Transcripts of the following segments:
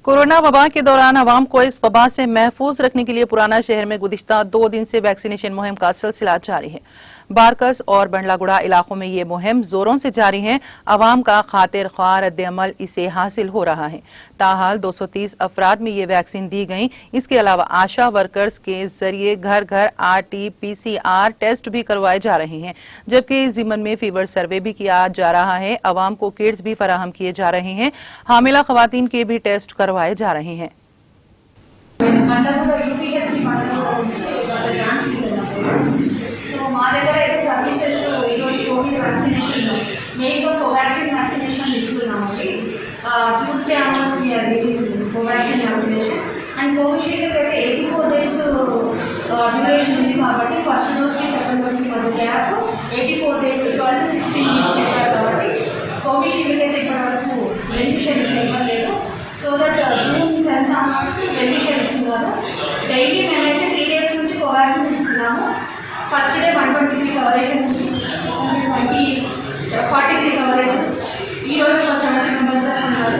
Corona वबा के दौरान आवाम को इस वबा से महफूज रखने के लिए पुराना शहर में गुज़िश्ता 2 दिन से वैक्सीनेशन मुहिम का सिलसिला जारी है। बारकस और बंडला गुड़ा इलाकों में ये मुहिम जोरों से जारी है। आवाम का खातिर ख्वाह रद्द-ए-अमल इसे हासिल हो रहा है। ताहाल 230 अफराद में ये वैक्सीन दी गई। इसके अलावा आशा वर्कर्स के जरिए घर घर RT-PCR टेस्ट भी करवाए जा रहे हैं, जबकि इस जिमन में फीवर सर्वे भी किया जा रहा है। आवाम को किट्स भी फराहम किए जा रहे हैं। हामिला खवातीन के भी टेस्ट करवाए जा रहे हैं। మా దగ్గర అయితే సర్వీసెస్ ఈరోజు కోవిడ్ వ్యాక్సినేషన్ మెయిన్గా కోవాక్సిన్ వ్యాక్సినేషన్ తీసుకున్నామండి. Tuesday onwards Covaxin vaccination and Covishield అయితే 84 days డ్యూరేషన్ ఉంది కాబట్టి ఫస్ట్ డోస్కి సెకండ్ డోస్కి మధ్య గ్యాప్ 84 days 12 to 16 weeks చెప్పారు కాబట్టి కోవిషీల్డ్ అయితే ఇప్పటివరకు బెనిఫిషియరీస్ ఇవ్వలేదు. So that June 10th onwards beneficiaries ఉన్నారు. డైలీ మేమైతే 3 days నుంచి కోవాక్సిన్ ఇస్తున్నాము. ఫస్ట్ డే 123 కవరేజ్ 43 కవరేజ్ ఈరోజు 70 మెంబర్స్ ఉన్నారు.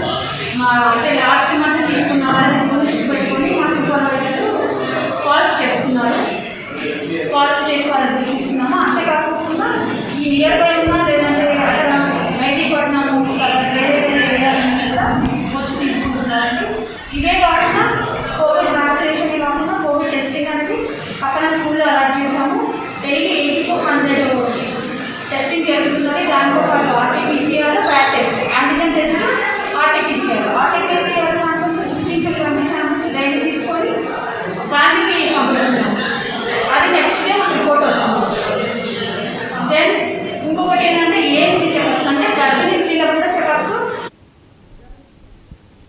మా అంటే లాస్ట్ మంత్ తీసుకున్న వాళ్ళని లిస్ట్ పెట్టుకొని మా సూపర్వైజర్ కాల్స్ చేస్తున్నారు. కాల్స్ చేసి వాళ్ళని పిలిపిస్తున్నాము. అంతేకాకుండా ఈ నియర్ బై ఉన్న